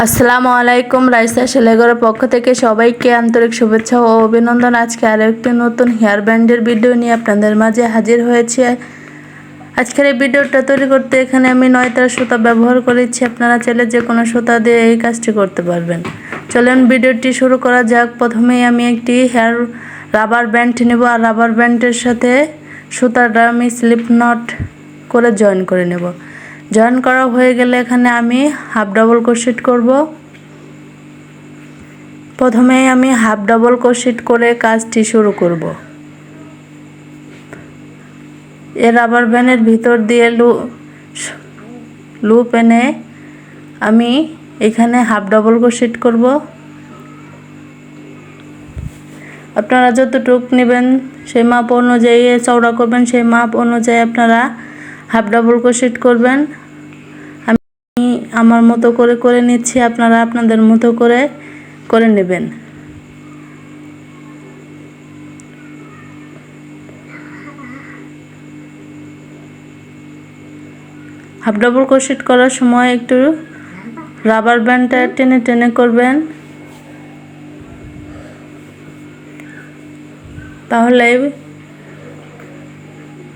আসসালামু আলাইকুম। রাইসা সেলাইঘরের পক্ষ থেকে সবাইকে আন্তরিক শুভেচ্ছা ও অভিনন্দন। আজকে আরও একটি নতুন হেয়ার ব্যান্ডের ভিডিও নিয়ে আপনাদের মাঝে হাজির হয়েছি। আজকের এই ভিডিওটা তৈরি করতে এখানে আমি 9 তার সুতা ব্যবহার করেছি। আপনারা চাইলে যে কোনো সুতা দিয়ে এই কাজটি করতে পারবেন। চলুন ভিডিওটি শুরু করা যাক। প্রথমেই আমি একটি হেয়ার রাবার ব্যান্ড নেব, আর রাবার ব্যান্ডের সাথে সুতাটা আমি স্লিপ নট করে জয়েন করে নেব। জয়েন করা হয়ে গেলে এখানে আমি হাফ ডাবল ক্রোশেট করব। প্রথমে আমি হাফ ডাবল ক্রোশেট করে কাজটি শুরু করব। এই রাবার ব্যান্ডের ভিতর দিয়ে লুপ এনে আমি এখানে হাফ ডাবল ক্রোশেট করব। আপনারা যতটুকু নেবেন সেই মাপ অনুযায়ী চওড়া করবেন, সেই মাপ অনুযায়ী আপনারা হাফ ডাবল ক্রোশেট করবেন। আমি আমার মতো করে নিচ্ছি, আপনারা আপনাদের মতো করে নেবেন। হাফ ডাবল ক্রোশেট করার সময় একটু রাবার ব্যান্ডটা টেনে টেনে করবেন, তাহলে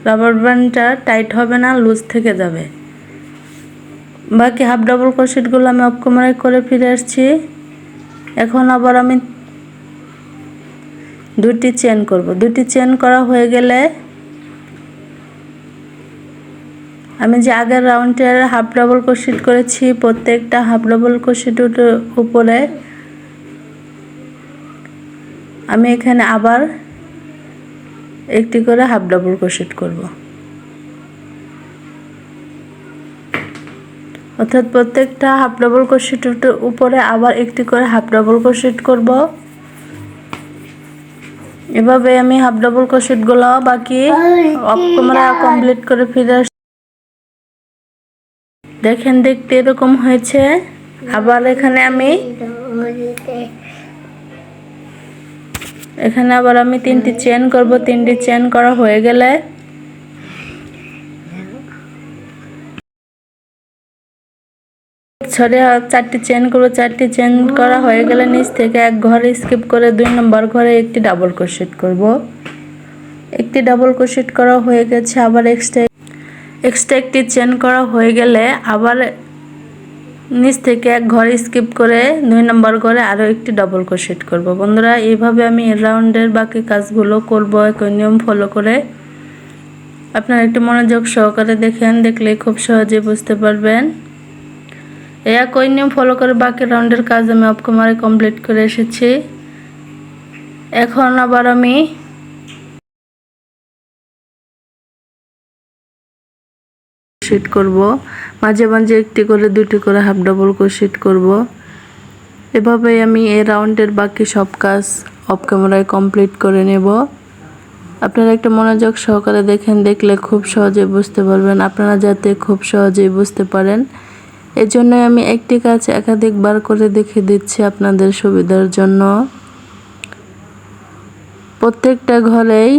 রাবার ব্যান্ডটা টাইট হবে না, লুজ থেকে যাবে। বাকি হাফ ডাবল ক্রোশেটগুলো আমি অফ ক্যামেরায় করে ফিরে আসছি। এখন আবার আমি দুটি চেন করব। দুটি চেন করা হয়ে গেলে আমি যে আগের রাউন্ডের হাফ ডাবল ক্রোশেট করেছি, প্রত্যেকটা হাফ ডাবল ক্রোশেটের উপরে আমি এখানে আবার একটি করে হাফ ডাবল ক্রোশেট করব। অর্থাৎ প্রত্যেকটা হাফ ডাবল ক্রোশেটের উপরে আবার একটি করে হাফ ডাবল ক্রোশেট করব। এভাবে আমি হাফ ডাবল ক্রোশেটগুলো বাকি অফ ক্যামেরা কমপ্লিট করে ফিরে আসছি। দেখেন দেখতে এরকম হয়েছে। আবার এখানে আবার আমি 3টি চেন করব। 3টি চেন করা হয়ে গেলে ছড়ে 4টি চেন করব। 4টি চেন করা হয়ে গেলে নিচ থেকে এক ঘরে স্কিপ করে 2 নম্বর ঘরে একটি ডাবল ক্রোশেট করব। একটি ডাবল ক্রোশেট করা হয়ে গেছে। আবার এক্সট্রা একটি চেন করা হয়ে গেলে আবার নিচ থেকে এক ঘরে স্কিপ করে 2 নম্বর ঘরে আরও একটি ডাবল ক্রোশেট করব। বন্ধুরা, এইভাবে আমি এর রাউন্ডের বাকি কাজগুলো করব একই নিয়ম ফলো করে। আপনারা একটু মনোযোগ সহকারে দেখলে খুব সহজে বুঝতে পারবেন। একই নিয়ম ফলো করে বাকি রাউন্ডের কাজ আমি অফ ক্যামেরায় কমপ্লিট করে এসেছি। এখন আবার আমি ক্রোশেট করব। মাঝে মাঝে একটি করে দুটি করে হাফ ডাবল ক্রোশেট করব। এভাবেই আমি এই রাউন্ডের বাকি সব কাজ অফ ক্যামেরায় কমপ্লিট করে নেব। আপনারা একটু মনোযোগ সহকারে দেখলে খুব সহজে বুঝতে পারবেন। আপনারা যাতে খুব সহজেই বুঝতে পারেন, এজন্যই আমি একটি কাজ একাধিকবার করে দেখিয়ে দিচ্ছি আপনাদের সুবিধার জন্য। প্রত্যেকটা ঘরেই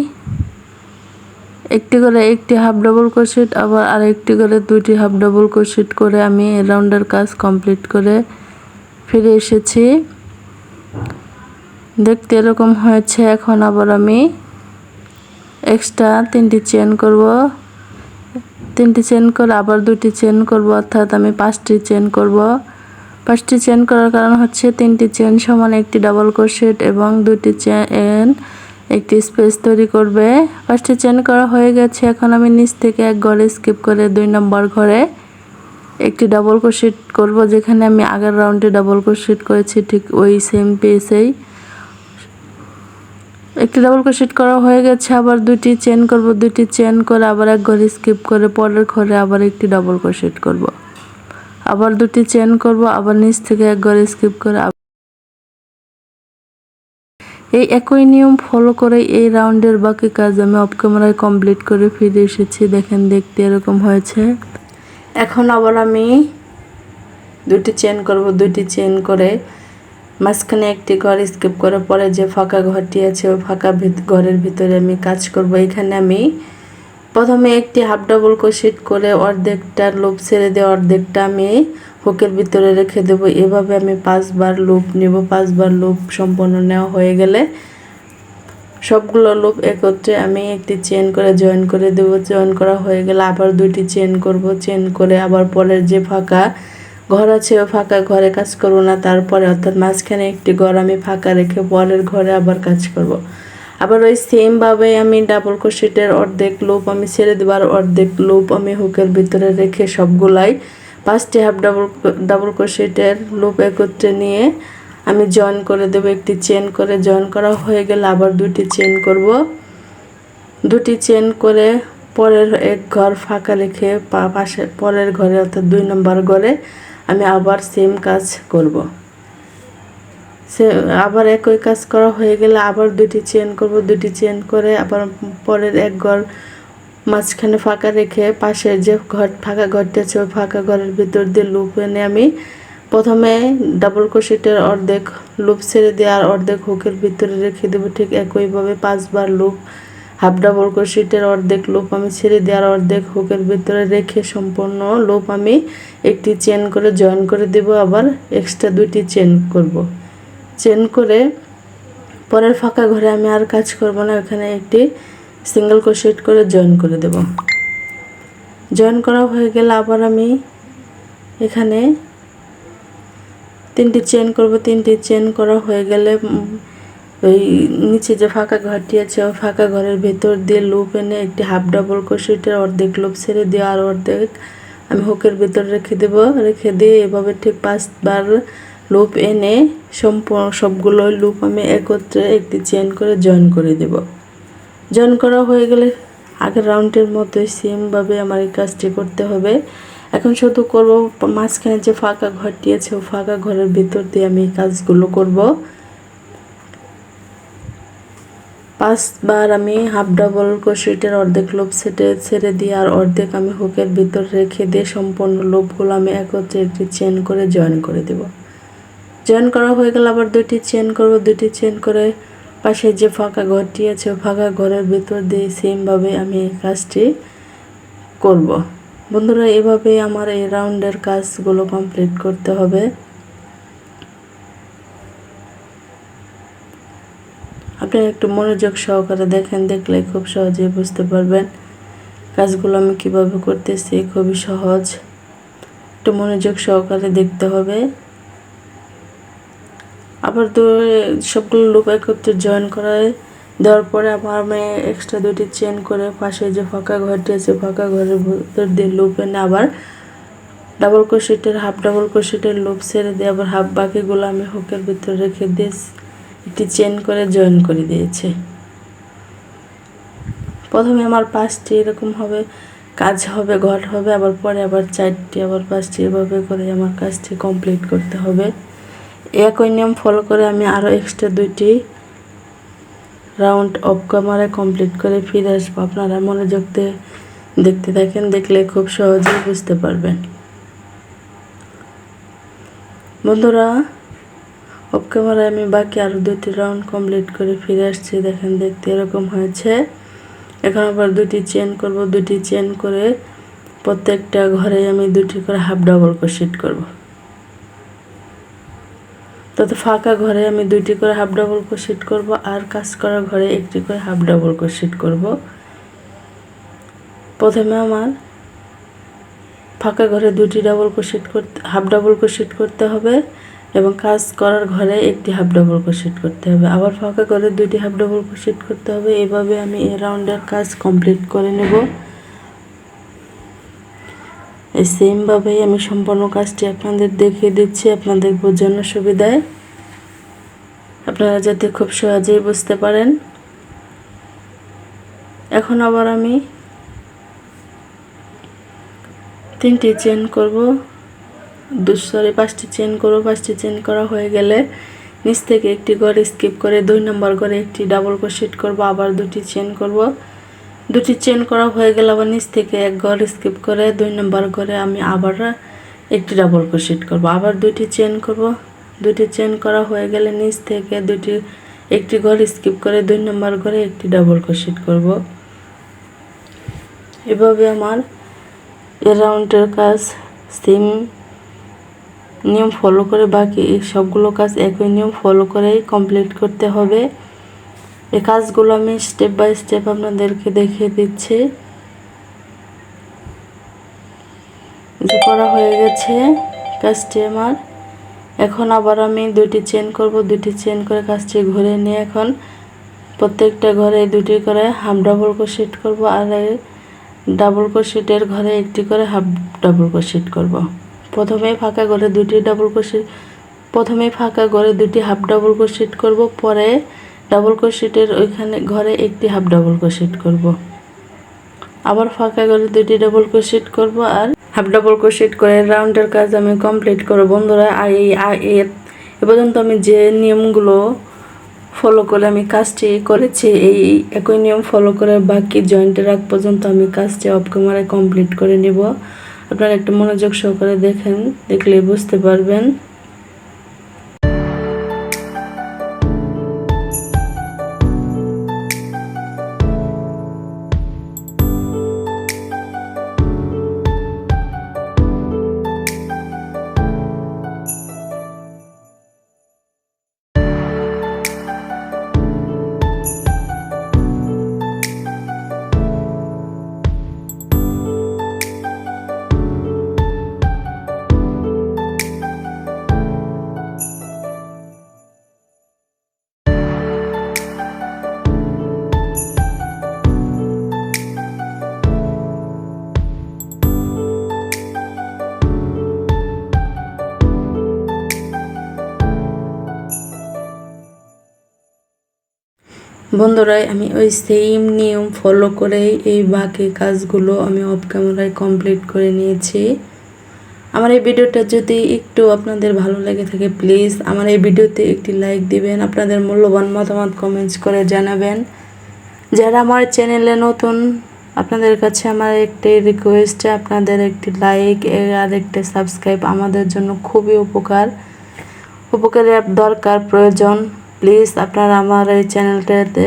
একটি করে একটি হাফ ডাবল ক্রোশেট, আবার আরেকটি করে দুটি হাফ ডাবল ক্রোশেট করে আমি রাউন্ডের কাজ কমপ্লিট করে ফিরে এসেছি। দেখতে এরকম হয়েছে। এখন আবার আমি এক্সট্রা 3টি চেন করব। 3টি চেন করে আবার 2টি চেন করব, অর্থাৎ আমি 5টি চেন করব। 5টি চেন করার কারণ হচ্ছে 3টি চেন সমান একটি ডাবল ক্রোশেট এবং 2টি চেন একটি স্পেস তৈরি করবে। 5টি চেন করা হয়ে গেছে। এখন আমি নিচ থেকে এক ঘরে স্কিপ করে 2 নম্বর ঘরে একটি ডাবল ক্রোশেট করব। যেখানে আমি আগের রাউন্ডে ডাবল ক্রোশেট করেছি ঠিক ওই সেম পেজেই একটি ডাবল ক্রোশেট করা হয়ে গেছে। আবার 2টি চেন করব। 2টি চেন করে আবার এক ঘরে স্কিপ করে পরের ঘরে আবার একটি ডাবল ক্রোশেট করব। আবার 2টি চেন করব। আবার নিচ থেকে এক ঘরে স্কিপ করে এই একই নিয়ম ফলো করে এই রাউন্ডের বাকি কাজ আমি অফ ক্যামেরায় কমপ্লিট করে ফিরে এসেছি। দেখেন দেখতে এরকম হয়েছে। এখন আবার আমি 2টি চেন করব। 2টি চেন করে মাঝখানে একটি ঘর স্কিপ করে পরে যে ফাঁকা ঘরটি আছে ওই ফাঁকা ঘরের ভিতরে আমি কাজ করব। এখানে আমি প্রথমে একটি হাফ ডাবল ক্রোশেট করে অর্ধেকটা লুপ ছেড়ে দিয়ে অর্ধেকটা আমি হুকের ভিতরে রেখে দেব। এভাবে আমি 5 বার লুপ নেব। 5 বার লুপ সম্পূর্ণ নেওয়া হয়ে গেলে সবগুলো লুপ একত্রে আমি একটি চেন করে জয়েন করে দেব। জয়েন করা হয়ে গেলে আবার দুইটি চেন করব। চেন করে আবার পরের যে ফাঁকা ঘর আছে ওই ফাঁকা ঘরে কাজ করব না, তারপরে অর্থাৎ মাঝখানে একটি ঘর আমি ফাঁকা রেখে পরের ঘরে আবার কাজ করব। আবার ওই সেমভাবে আমি ডাবল ক্রোশেটের অর্ধেক লুপ আমি ছেড়ে দেব, আর অর্ধেক লুপ আমি হুকের ভিতরে রেখে সবগুলাই 5টি হাফ ডাবল ক্রোশেটের লুপ একত্রে নিয়ে আমি জয়েন করে দেব। একটি চেন করে জয়েন করা হয়ে গেলে আবার দুটি চেন করব। দুটি চেন করে পরের এক ঘর ফাঁকা রেখে পাশে পরের ঘরে অর্থাৎ 2 নম্বর ঘরে আমি আবার সেম কাজ করব। আবার একই কাজ করা হয়ে গেলে আবার দুটি চেন করব। দুটি চেন করে আবার পরের এক ঘর মাঝখানে ফাঁকা রেখে পাশে যে ফাঁকা ঘরটি আছে ওই ফাঁকা ঘরের ভিতর দিয়ে লুপ এনে আমি প্রথমে ডাবল ক্রোশেটের অর্ধেক লুপ ছেড়ে দিয়ে আর অর্ধেক হুকের ভিতরে রেখে দেবো। ঠিক একইভাবে 5 বার লুপ হাফ ডাবল ক্রোশেটের অর্ধেক লুপ আমি ছেড়ে দিয়ে আর অর্ধেক হুকের ভিতরে রেখে সম্পূর্ণ লুপ আমি একটি চেন করে জয়েন করে দেব। আবার এক্সট্রা দুইটি চেন করব। চেন করে পরের ফাঁকা ঘরে আমি আর কাজ করব না, এখানে একটি সিঙ্গেল ক্রোশেট করে জয়েন করে দেব। জয়েন করা হয়ে গেলে আবার আমি এখানে 3টি চেন করব। 3টি চেন করা হয়ে গেলে ওই নিচে যে ফাঁকা ঘরটি আছে ওই ফাঁকা ঘরের ভেতর দিয়ে লুপ এনে একটি হাফ ডাবল ক্রোশেটের অর্ধেক লুপ ছেড়ে দিয়ে আর অর্ধেক আমি হুকের ভিতর রেখে দেব। রেখে দিয়ে এভাবে ঠিক 5 বার লুপ এনে সম্পূর্ণ সবগুলো লুপ আমি একত্রে একটি চেন করে জয়েন করে দেব। জয়েন করা হয়ে গেলে আগের রাউন্ডের মতোই সেমভাবে আমার এই কাজটি করতে হবে। এখন শুধু করব মাঝখানে যে ফাঁকা ঘরটি আছে ওই ফাঁকা ঘরের ভিতর দিয়ে আমি এই কাজগুলো করব। 5 বার আমি হাফ ডাবল ক্রোশেটের অর্ধেক লুপ ছেড়ে দিয়ে আর অর্ধেক আমি হুকের ভিতর রেখে দিয়ে সম্পূর্ণ লুপগুলো আমি একত্রে একটি চেন করে জয়েন করে দেব। জয়েন করা হয়ে গেলে আবার দুটি চেন করব। দুটি চেন করে পাশে যে ফাঁকা ঘরটি আছে ওই ফাঁকা ঘরের ভিতর দিয়ে সেমভাবে আমি এই কাজটি করব। বন্ধুরা, এভাবে আমার এই রাউন্ডের কাজগুলো কমপ্লিট করতে হবে। আপনি একটু মনোযোগ সহকারে দেখেন, দেখলে খুব সহজেই বুঝতে পারবেন কাজগুলো আমি কিভাবে করতেছি। খুবই সহজ, একটু মনোযোগ সহকারে দেখতে হবে। আবার সবগুলো লুপ একত্রে জয়েন করায় দেওয়ার পরে আবার আমি এক্সট্রা দুটি চেন করে পাশে যে ফাঁকা ঘরটি আছে ফাঁকা ঘরের ভিতর দিয়ে লুপ এনে আবার ডাবল ক্রোশেটের হাফ ডাবল ক্রোশেটের লুপ ছেড়ে দিয়ে আবার হাফ বাকিগুলো আমি হুকের ভিতরে রেখে দিয়ে একটি চেন করে জয়েন করে দিয়েছি। প্রথমে আমার 5টি এরকম হবে কাজ হবে, ঘর হবে, আবার পরে আবার 4টি, আবার 5টি, এভাবে করে আমার কাজটি কমপ্লিট করতে হবে। একই নিয়ম ফলো করে আমি আরও এক্সট্রা 2টি রাউন্ড অফ ক্যামেরায় কমপ্লিট করে ফিরে আসবো। আপনারা মনোযোগ দিয়ে দেখতে থাকেন, দেখলে খুব সহজেই বুঝতে পারবেন। বন্ধুরা, অফ ক্যামেরায় আমি বাকি আরও 2টি রাউন্ড কমপ্লিট করে ফিরে আসছি। দেখেন, দেখতে এরকম হয়েছে। এখন আবার 2টি চেন করব। 2টি চেন করে প্রত্যেকটা ঘরে আমি 2টি করে হাফ ডাবল ক্রোশেট করব। তত ফাঁকা ঘরে আমি 2টি করে হাফ ডাবল ক্রোশেট করব, আর কাজ করা ঘরে 1টি করে হাফ ডাবল ক্রোশেট করব। প্রথমে আমার ফাঁকা ঘরে 2টি double crochet half double crochet করতে হবে এবং কাজ করার ঘরে 1টি হাফ ডাবল ক্রোশেট করতে হবে। আবার ফাঁকা ঘরে 2টি হাফ ডাবল ক্রোশেট করতে হবে। এভাবে আমি এই রাউন্ডের কাজ কমপ্লিট করে নেব। এই সেমভাবেই আমি সম্পূর্ণ কাজটি আপনাদের দেখিয়ে দিচ্ছি, আপনাদের বোঝানোর সুবিধায়, আপনারা যাতে খুব সহজেই বুঝতে পারেন। এখন আবার আমি 3টি চেন করব, 5টি চেন করব। 5টি চেন করা হয়ে গেলে নিচ থেকে একটি ঘর স্কিপ করে 2 নম্বর ঘরে একটি ডাবল ক্রোশেট করব, আবার 2টি চেন করব। 2টি চেন করা হয়ে গেলে আবার নিচ থেকে এক ঘর স্কিপ করে 2 নম্বর ঘরে আমি আবার একটি ডাবল ক্রোশেট করব, আবার 2টি চেন করব। 2টি চেন করা হয়ে গেলে নিচ থেকে একটি ঘর স্কিপ করে 2 নম্বর ঘরে একটি ডাবল ক্রোশেট করব। এভাবে আমার এই রাউন্ডের কাজ সেম নিয়ম ফলো করে বাকি সবগুলো কাজ একই নিয়ম ফলো করেই কমপ্লিট করতে হবে। এই কাজগুলো আমি স্টেপ বাই স্টেপ আপনাদেরকে দেখিয়ে দিচ্ছি। যে করা হয়ে গেছে কাজটি আমার। এখন আবার আমি দুটি চেন করব, দুটি চেন করে কাজটি ঘুরে নিয়ে এখন প্রত্যেকটা ঘরে দুটি করে হাফ ডাবল ক্রোশেট করব, আর ডাবল ক্রোশেটের ঘরে একটি করে হাফ ডাবল ক্রোশেট করব। প্রথমেই ফাঁকা ঘরে দুটি হাফ ডাবল ক্রোশেট করব, পরে ডাবল ক্রোশেটের ওইখানে ঘরে একটি হাফ ডাবল ক্রোশেট করব। আবার ফাঁকা ঘরে দুটি ডাবল ক্রোশেট করব আর হাফ ডাবল ক্রোশেট করে রাউন্ডের কাজ আমি কমপ্লিট করব। বন্ধুরা এ পর্যন্ত আমি যে নিয়মগুলো ফলো করে আমি কাজটি করেছি, এই একই নিয়ম ফলো করে বাকি জয়েন্টের আগ পর্যন্ত আমি কাজটি অফ ক্যামেরায় কমপ্লিট করে নিব। আপনারা একটু মনোযোগ সহকারে দেখেন, দেখলেই বুঝতে পারবেন। বন্ধুরা আমি ওই সেম নিয়ম ফলো করেই এই বাকি কাজগুলো আমি অফ ক্যামেরায় কমপ্লিট করে নিয়েছি। আমার এই ভিডিওটা যদি একটু আপনাদের ভালো লেগে থাকে প্লিজ আমার এই ভিডিওতে একটি লাইক দিবেন, আপনাদের মূল্যবান মতামত কমেন্টস করে জানাবেন। যারা আমার চ্যানেলে নতুন, আপনাদের কাছে আমার একটি রিকোয়েস্ট, আপনাদের একটি লাইক আর একটি সাবস্ক্রাইব আমাদের জন্য খুবই উপকারের দরকার প্রয়োজন। প্লিজ আপনারা আমার এই চ্যানেলটাতে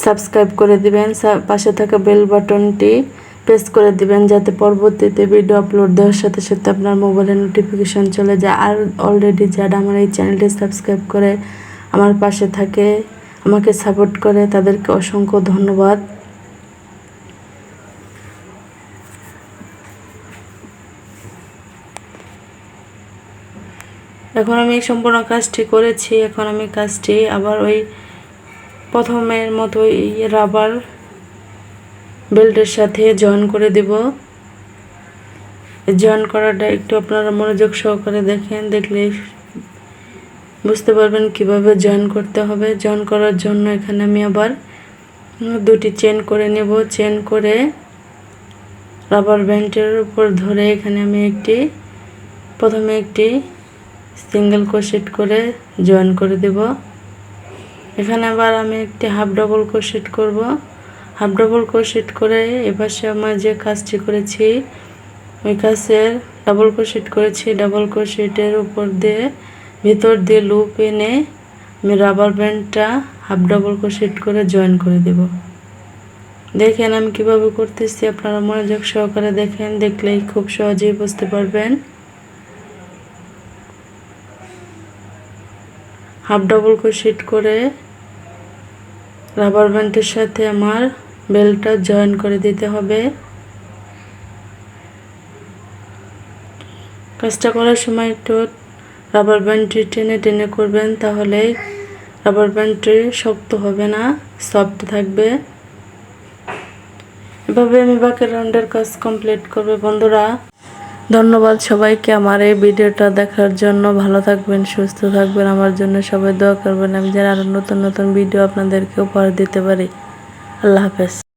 সাবস্ক্রাইব করে দিবেন, পাশে থাকা বেল বাটনটি প্রেস করে দিবেন যাতে পরবর্তীতে ভিডিও আপলোড দেওয়ার সাথে সাথে আপনার মোবাইলে নোটিফিকেশন চলে যায়। আর অলরেডি যারা আমার এই চ্যানেলটি সাবস্ক্রাইব করে আমার পাশে থাকে, আমাকে সাপোর্ট করে, তাদেরকে অসংখ্য ধন্যবাদ। এখন আমি সম্পূর্ণ কাজটি করেছি। এখন আমি কাজটি আবার ওই প্রথমের মতো রাবার বেল্টের সাথে জয়েন করে দেব। জয়েন করাটা একটু আপনারা মনোযোগ সহকারে দেখেন, দেখলে বুঝতে পারবেন কিভাবে জয়েন করতে হবে। জয়েন করার জন্য এখানে আমি আবার দুটি চেন করে নেব। চেন করে রাবার ব্যান্ডের উপর ধরে এখানে আমি প্রথমে একটি সিঙ্গেল ক্রোশেট করে জয়েন করে দেব। এখানে আবার আমি একটি হাফ ডাবল ক্রোশেট করব। হাফ ডাবল ক্রোশেট করে এপাশে আমার যে কাজটি করেছি ওই কাজের ডাবল ক্রোশেট করেছি। ডাবল ক্রোশেটের উপর দিয়ে ভিতর দিয়ে লুপ এনে আমি রাবার ব্যান্ডটা হাফ ডাবল ক্রোশেট করে জয়েন করে দেব। দেখেন আমি কিভাবে করতেছি, আপনারা মনোযোগ সহকারে দেখেন, দেখলেই খুব সহজেই বুঝতে পারবেন। হাফ ডাবল ক্রোশেট করে রাবার ব্যান্ডের সাথে আমার বেল্টটা জয়েন করে দিতে হবে। কাজটা করার সময় একটু রাবার ব্যান্ডটি টেনে টেনে করবেন, তাহলে রাবার ব্যান্ডটি শক্ত হবে না, সফট থাকবে। এভাবে আমি বাকি রাউন্ডের কাজ কমপ্লিট করব। বন্ধুরা ধন্যবাদ সবাইকে আমার এই ভিডিওটা দেখার জন্য। ভালো থাকবেন, সুস্থ থাকবেন, আমার জন্য সবাই দোয়া করবেন। আমি যেন আরও নতুন নতুন ভিডিও আপনাদেরকে উপহার দিতে পারি। আল্লাহ হাফেজ।